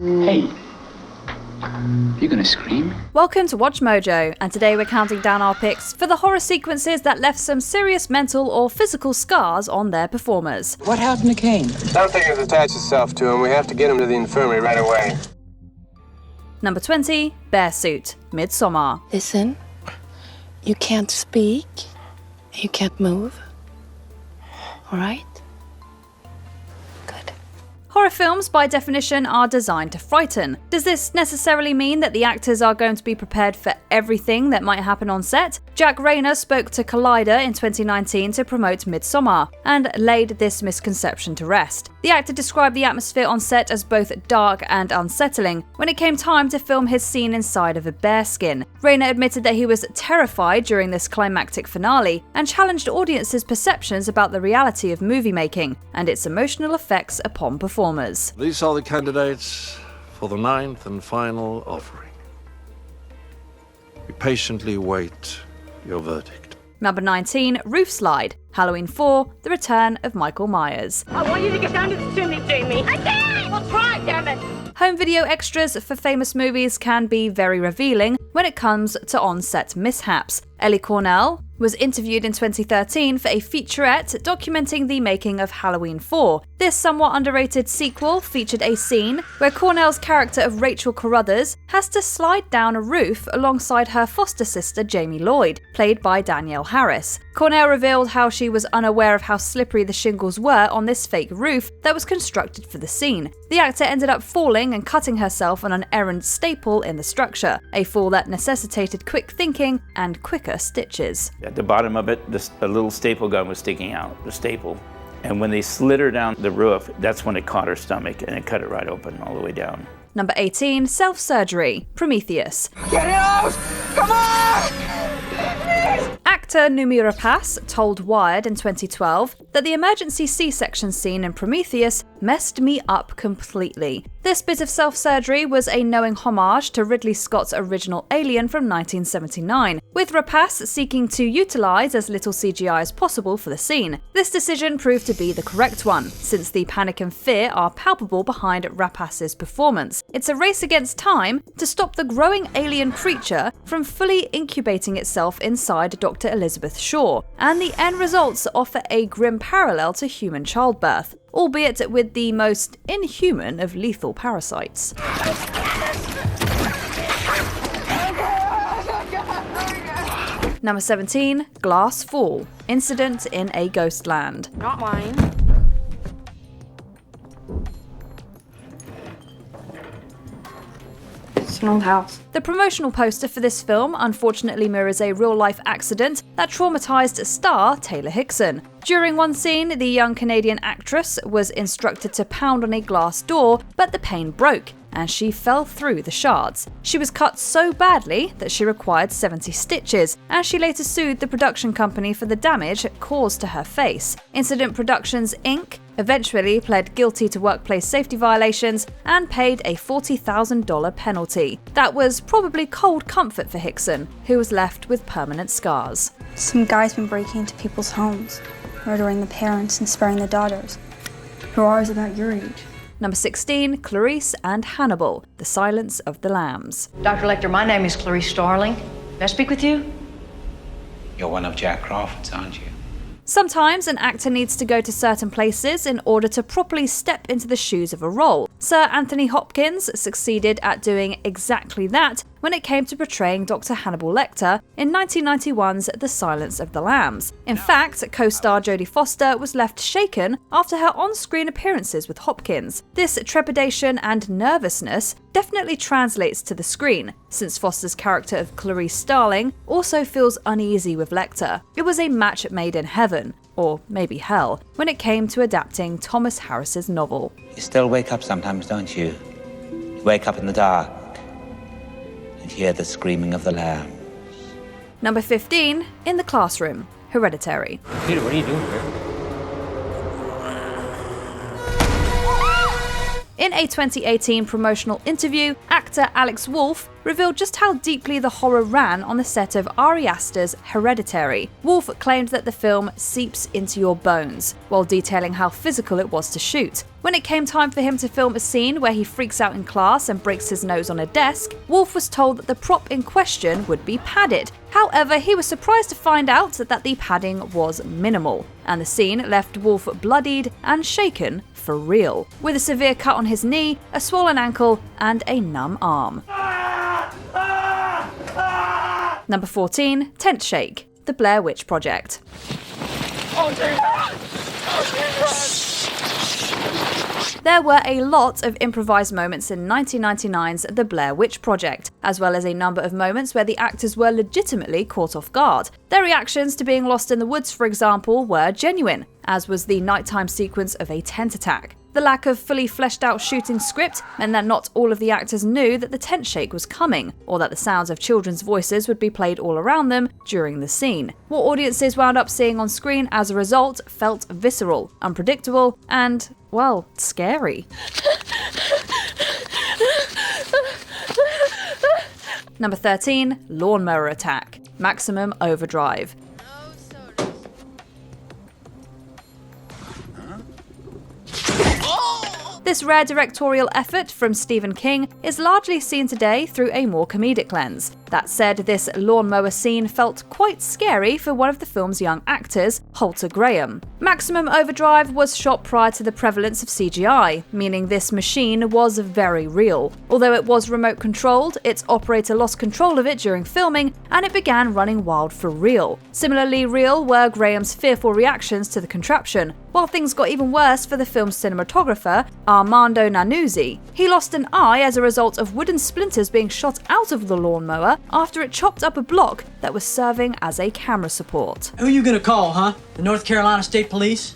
Hey, you gonna scream? Welcome to Watch Mojo, and today we're counting down our picks for the horror sequences that left some serious mental or physical scars on their performers. What happened to Kane? Something has attached itself to him. We have to get him to the infirmary right away. Number 20, Bear Suit, Midsommar. Listen, you can't speak, you can't move, alright? Good. Horror films, by definition, are designed to frighten. Does this necessarily mean that the actors are going to be prepared for everything that might happen on set? Jack Rayner spoke to Collider in 2019 to promote Midsommar, and laid this misconception to rest. The actor described the atmosphere on set as both dark and unsettling when it came time to film his scene inside of a bearskin. Rayner admitted that he was terrified during this climactic finale, and challenged audiences' perceptions about the reality of movie making and its emotional effects upon performers. These are the candidates for the 9th and final offering. We patiently wait your verdict. Number 19, Roof Slide, Halloween 4, The Return of Michael Myers. I want you to get down to the chimney, Jamie. I can't! Well, try, damn it! Home video extras for famous movies can be very revealing when it comes to on-set mishaps. Ellie Cornell was interviewed in 2013 for a featurette documenting the making of Halloween 4. This somewhat underrated sequel featured a scene where Cornell's character of Rachel Carruthers has to slide down a roof alongside her foster sister Jamie Lloyd, played by Danielle Harris. Cornell revealed how she was unaware of how slippery the shingles were on this fake roof that was constructed for the scene. The actor ended up falling and cutting herself on an errant staple in the structure, a fall that necessitated quick thinking and quicker stitches. At the bottom of it, a little staple gun was sticking out, the staple. And when they slid her down the roof, that's when it caught her stomach and it cut it right open all the way down. Number 18, Self-Surgery, Prometheus. Get out! Come on! Actor Noomi Rapace told Wired in 2012 that the emergency C-section scene in Prometheus messed me up completely. This bit of self-surgery was a knowing homage to Ridley Scott's original Alien from 1979, with Rapace seeking to utilise as little CGI as possible for the scene. This decision proved to be the correct one, since the panic and fear are palpable behind Rapace's performance. It's a race against time to stop the growing alien creature from fully incubating itself inside Dr. Elizabeth Shaw, and the end results offer a grim parallel to human childbirth, albeit with the most inhuman of lethal parasites. Number 17, Glass Fall, Incident in a Ghostland. Not mine. It's an old house. The promotional poster for this film unfortunately mirrors a real-life accident that traumatized star Taylor Hickson. During one scene, the young Canadian actress was instructed to pound on a glass door, but the pane broke, and she fell through the shards. She was cut so badly that she required 70 stitches, and she later sued the production company for the damage caused to her face. Incident Productions Inc. eventually pled guilty to workplace safety violations and paid a $40,000 penalty. That was probably cold comfort for Hickson, who was left with permanent scars. Some guy's been breaking into people's homes, murdering the parents and sparing the daughters, who are about your age. Number 16, Clarice and Hannibal, The Silence of the Lambs. Dr. Lecter, my name is Clarice Starling. May I speak with you? You're one of Jack Crawford's, aren't you? Sometimes an actor needs to go to certain places in order to properly step into the shoes of a role. Sir Anthony Hopkins succeeded at doing exactly that when it came to portraying Dr. Hannibal Lecter in 1991's The Silence of the Lambs. In fact, co-star Jodie Foster was left shaken after her on-screen appearances with Hopkins. This trepidation and nervousness definitely translates to the screen, since Foster's character of Clarice Starling also feels uneasy with Lecter. It was a match made in heaven, or maybe hell, when it came to adapting Thomas Harris's novel. You still wake up sometimes, don't you? You wake up in the dark and hear the screaming of the lamb. Number 15, In the Classroom, Hereditary. Peter, what are you doing here? In a 2018 promotional interview, actor Alex Wolff revealed just how deeply the horror ran on the set of Ari Aster's Hereditary. Wolff claimed that the film seeps into your bones, while detailing how physical it was to shoot. When it came time for him to film a scene where he freaks out in class and breaks his nose on a desk, Wolff was told that the prop in question would be padded. However, he was surprised to find out that the padding was minimal, and the scene left Wolff bloodied and shaken for real, with a severe cut on his knee, a swollen ankle, and a numb arm. Number 14, Tent Shake, The Blair Witch Project. There were a lot of improvised moments in 1999's The Blair Witch Project, as well as a number of moments where the actors were legitimately caught off guard. Their reactions to being lost in the woods, for example, were genuine, as was the nighttime sequence of a tent attack. The lack of fully fleshed out shooting script meant that not all of the actors knew that the tent shake was coming, or that the sounds of children's voices would be played all around them during the scene. What audiences wound up seeing on screen as a result felt visceral, unpredictable, and, well, scary. Number 13, Lawnmower Attack, Maximum Overdrive. This rare directorial effort from Stephen King is largely seen today through a more comedic lens. That said, this lawnmower scene felt quite scary for one of the film's young actors, Halter Graham. Maximum Overdrive was shot prior to the prevalence of CGI, meaning this machine was very real. Although it was remote controlled, its operator lost control of it during filming, and it began running wild for real. Similarly real were Graham's fearful reactions to the contraption, while things got even worse for the film's cinematographer, Armando Nanuzzi. He lost an eye as a result of wooden splinters being shot out of the lawnmower after it chopped up a block that was serving as a camera support. Who you gonna call, huh? The North Carolina State Police?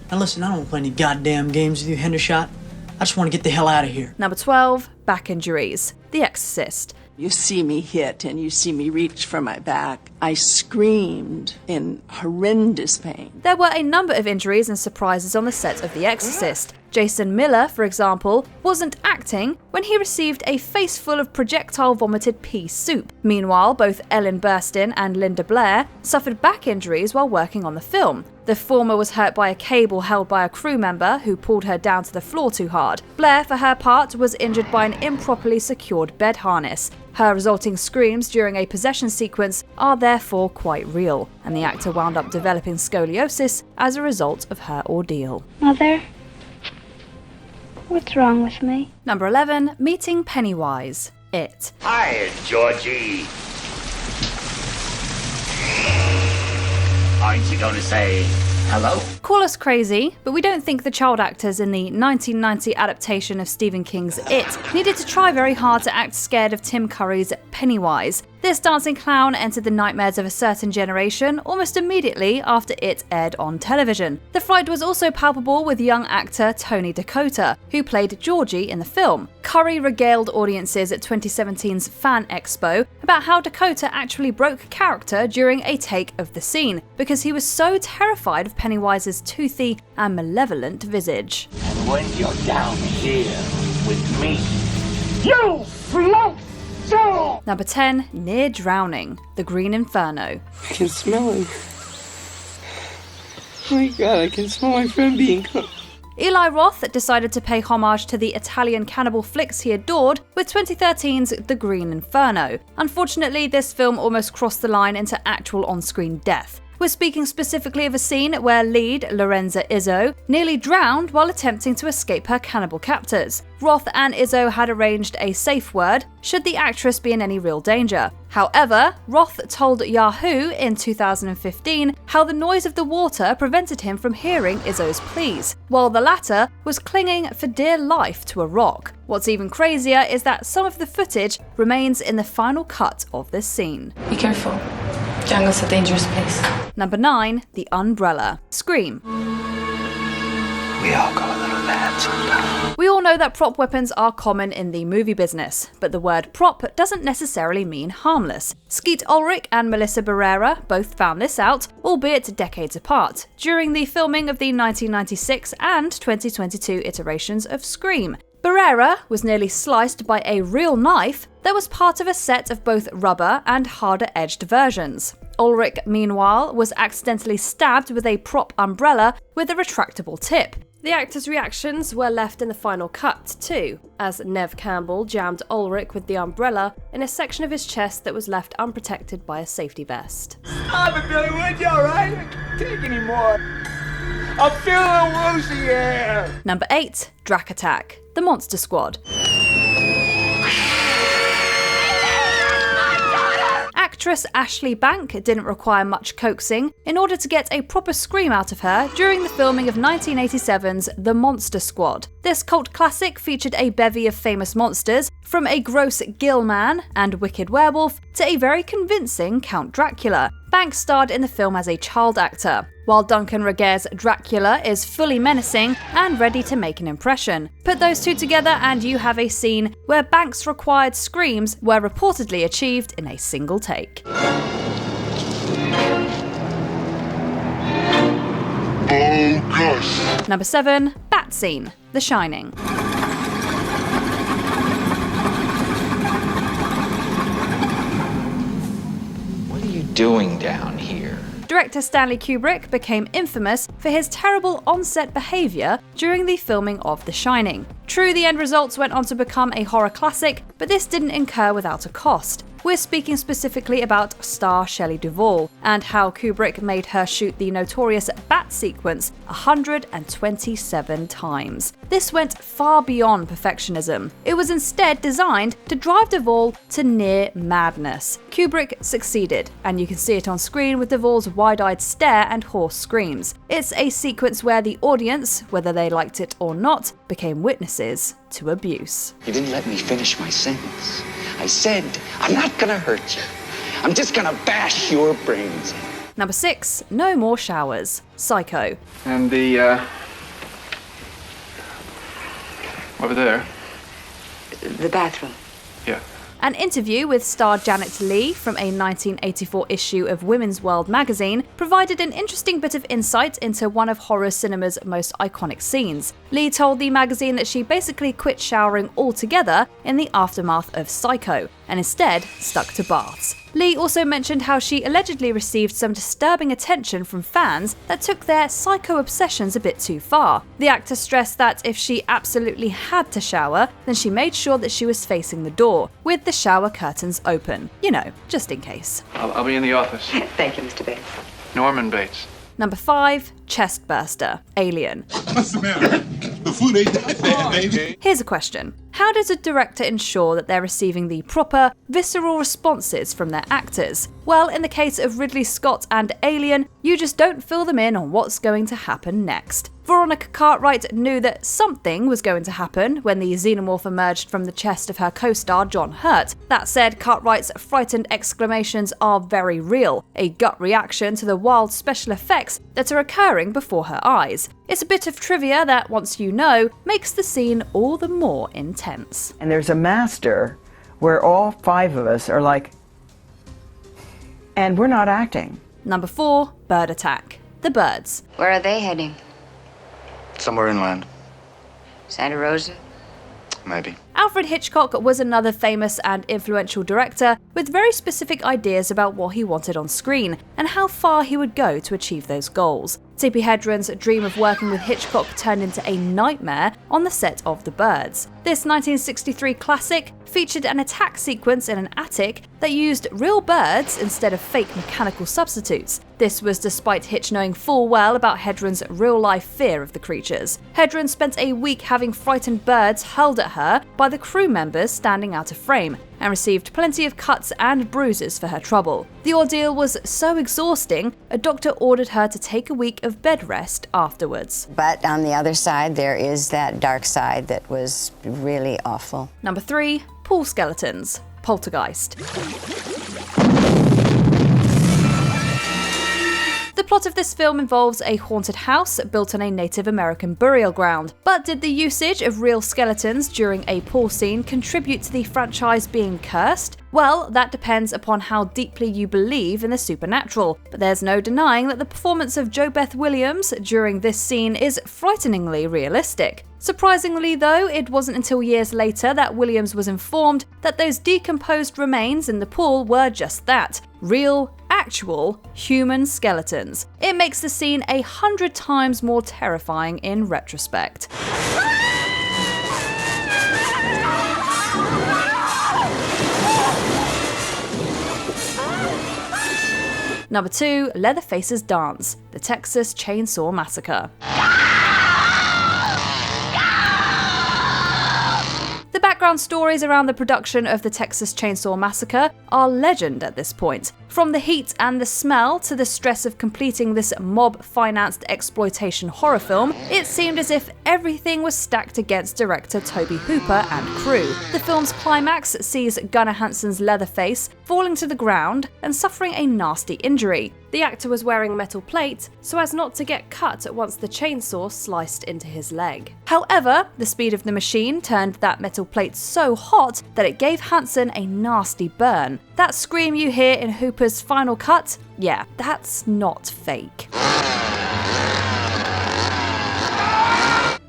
Now listen, I don't want to play any goddamn games with you, Hendershot. I just want to get the hell out of here. Number 12, Back Injuries, The Exorcist. You see me hit and you see me reach for my back. I screamed in horrendous pain. There were a number of injuries and surprises on the set of The Exorcist. Jason Miller, for example, wasn't acting when he received a face full of projectile-vomited pea soup. Meanwhile, both Ellen Burstyn and Linda Blair suffered back injuries while working on the film. The former was hurt by a cable held by a crew member who pulled her down to the floor too hard. Blair, for her part, was injured by an improperly secured bed harness. Her resulting screams during a possession sequence are therefore quite real, and the actor wound up developing scoliosis as a result of her ordeal. Mother? What's wrong with me? Number 11, Meeting Pennywise, It. Hi, Georgie. Aren't you going to say hello? Call us crazy, but we don't think the child actors in the 1990 adaptation of Stephen King's It needed to try very hard to act scared of Tim Curry's Pennywise. This dancing clown entered the nightmares of a certain generation almost immediately after It aired on television. The fright was also palpable with young actor Tony Dakota, who played Georgie in the film. Curry regaled audiences at 2017's Fan Expo about how Dakota actually broke character during a take of the scene, because he was so terrified of Pennywise's toothy and malevolent visage. And when you're down here with me, you float so! Number 10, Near Drowning, The Green Inferno. I can smell him. Oh my god, I can smell my friend being cooked. Eli Roth decided to pay homage to the Italian cannibal flicks he adored with 2013's The Green Inferno. Unfortunately, this film almost crossed the line into actual on-screen death. We're speaking specifically of a scene where lead Lorenza Izzo nearly drowned while attempting to escape her cannibal captors. Roth and Izzo had arranged a safe word should the actress be in any real danger. However, Roth told Yahoo in 2015 how the noise of the water prevented him from hearing Izzo's pleas, while the latter was clinging for dear life to a rock. What's even crazier is that some of the footage remains in the final cut of this scene. Be careful. Jungle's a dangerous place. Number 9, The Umbrella, Scream. We all got a little lamb. We all know that prop weapons are common in the movie business, but the word prop doesn't necessarily mean harmless. Skeet Ulrich and Melissa Barrera both found this out, albeit decades apart, during the filming of the 1996 and 2022 iterations of Scream. Barrera was nearly sliced by a real knife that was part of a set of both rubber and harder-edged versions. Ulrich, meanwhile, was accidentally stabbed with a prop umbrella with a retractable tip. The actors' reactions were left in the final cut too, as Neve Campbell jammed Ulrich with the umbrella in a section of his chest that was left unprotected by a safety vest. Stop it, Billy, would you, alright? I can't take anymore. I'm feeling a little woozy here. Number 8. Drac Attack, The Monster Squad. Actress Ashley Bank didn't require much coaxing in order to get a proper scream out of her during the filming of 1987's The Monster Squad. This cult classic featured a bevy of famous monsters, from a gross gill man and wicked werewolf to a very convincing Count Dracula. Bank starred in the film as a child actor, while Duncan Regehr's Dracula is fully menacing and ready to make an impression. Put those two together and you have a scene where Bank's required screams were reportedly achieved in a single take. Oh gosh. Number 7. Bat Scene, The Shining. What are you doing down here? Director Stanley Kubrick became infamous for his terrible on-set behaviour during the filming of The Shining. True, the end results went on to become a horror classic, but this didn't incur without a cost. We're speaking specifically about star Shelley Duvall, and how Kubrick made her shoot the notorious bat sequence 127 times. This went far beyond perfectionism. It was instead designed to drive Duvall to near madness. Kubrick succeeded, and you can see it on screen with Duvall's wide-eyed stare and hoarse screams. It's a sequence where the audience, whether they liked it or not, became witnesses to abuse. You didn't let me finish my sentence. I said, I'm not gonna hurt you. I'm just gonna bash your brains in. Number 6. No More Showers, Psycho. And the, over there. The bathroom. Yeah. An interview with star Janet Leigh from a 1984 issue of Women's World magazine provided an interesting bit of insight into one of horror cinema's most iconic scenes. Leigh told the magazine that she basically quit showering altogether in the aftermath of Psycho, and instead stuck to baths. Leigh also mentioned how she allegedly received some disturbing attention from fans that took their psycho obsessions a bit too far. The actor stressed that if she absolutely had to shower, then she made sure that she was facing the door, with the shower curtains open. You know, just in case. I'll be in the office. Thank you, Mr. Bates. Norman Bates. Number 5. Chestburster, Alien. What's the matter? The food ain't that bad, baby. Here's a question. How does a director ensure that they're receiving the proper, visceral responses from their actors? Well, in the case of Ridley Scott and Alien, you just don't fill them in on what's going to happen next. Veronica Cartwright knew that something was going to happen when the xenomorph emerged from the chest of her co-star John Hurt. That said, Cartwright's frightened exclamations are very real, a gut reaction to the wild special effects that are occurring before her eyes. It's a bit of trivia that, once you know, makes the scene all the more intense. And there's a master where all 5 of us are like, and we're not acting. Number 4. Bird Attack, The Birds. Where are they heading? Somewhere inland. Santa Rosa? Maybe. Alfred Hitchcock was another famous and influential director with very specific ideas about what he wanted on screen and how far he would go to achieve those goals. Tippi Hedren's dream of working with Hitchcock turned into a nightmare on the set of The Birds. This 1963 classic featured an attack sequence in an attic that used real birds instead of fake mechanical substitutes. This was despite Hitch knowing full well about Hedren's real-life fear of the creatures. Hedren spent a week having frightened birds hurled at her by the crew members standing out of frame, and received plenty of cuts and bruises for her trouble. The ordeal was so exhausting, a doctor ordered her to take a week of bed rest afterwards. But on the other side, there is that dark side that was really awful. Number 3. Pool Skeletons, Poltergeist. The plot of this film involves a haunted house built on a Native American burial ground. But did the usage of real skeletons during a pool scene contribute to the franchise being cursed? Well, that depends upon how deeply you believe in the supernatural, but there's no denying that the performance of JoBeth Williams during this scene is frighteningly realistic. Surprisingly though, it wasn't until years later that Williams was informed that those decomposed remains in the pool were just that, real, actual, human skeletons. It makes the scene 100 times more terrifying in retrospect. Number 2, Leatherface's Dance, the Texas Chainsaw Massacre. The background stories around the production of the Texas Chainsaw Massacre are legend at this point. From the heat and the smell to the stress of completing this mob-financed exploitation horror film, it seemed as if everything was stacked against director Tobe Hooper and crew. The film's climax sees Gunnar Hansen's Leatherface falling to the ground and suffering a nasty injury. The actor was wearing metal plate so as not to get cut once the chainsaw sliced into his leg. However, the speed of the machine turned that metal plate so hot that it gave Hansen a nasty burn. That scream you hear in Hooper's final cut, yeah, that's not fake.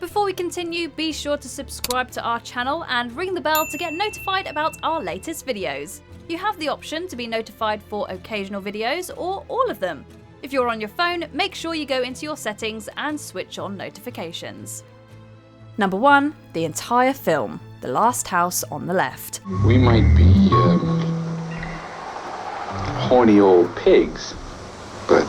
Before we continue, be sure to subscribe to our channel and ring the bell to get notified about our latest videos. You have the option to be notified for occasional videos or all of them. If you're on your phone, make sure you go into your settings and switch on notifications. Number 1, the entire film, The Last House on the Left. We might be horny old pigs, but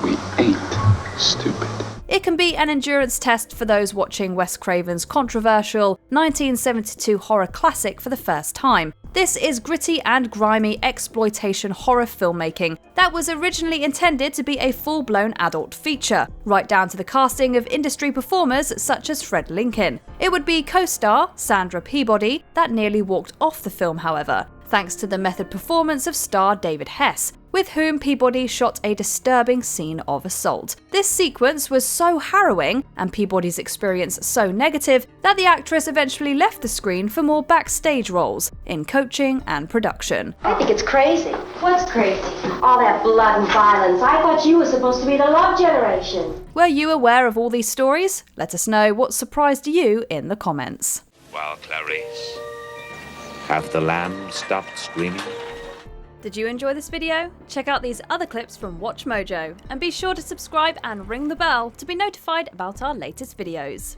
we ain't stupid. It can be an endurance test for those watching Wes Craven's controversial 1972 horror classic for the first time. This is gritty and grimy exploitation horror filmmaking that was originally intended to be a full-blown adult feature, right down to the casting of industry performers such as Fred Lincoln. It would be co-star Sandra Peabody that nearly walked off the film, however, thanks to the method performance of star David Hess, with whom Peabody shot a disturbing scene of assault. This sequence was so harrowing, and Peabody's experience so negative, that the actress eventually left the screen for more backstage roles, in coaching and production. I think it's crazy. What's crazy? All that blood and violence. I thought you were supposed to be the love generation. Were you aware of all these stories? Let us know what surprised you in the comments. Well, Clarice, have the lamb stopped screaming? Did you enjoy this video? Check out these other clips from WatchMojo, and be sure to subscribe and ring the bell to be notified about our latest videos.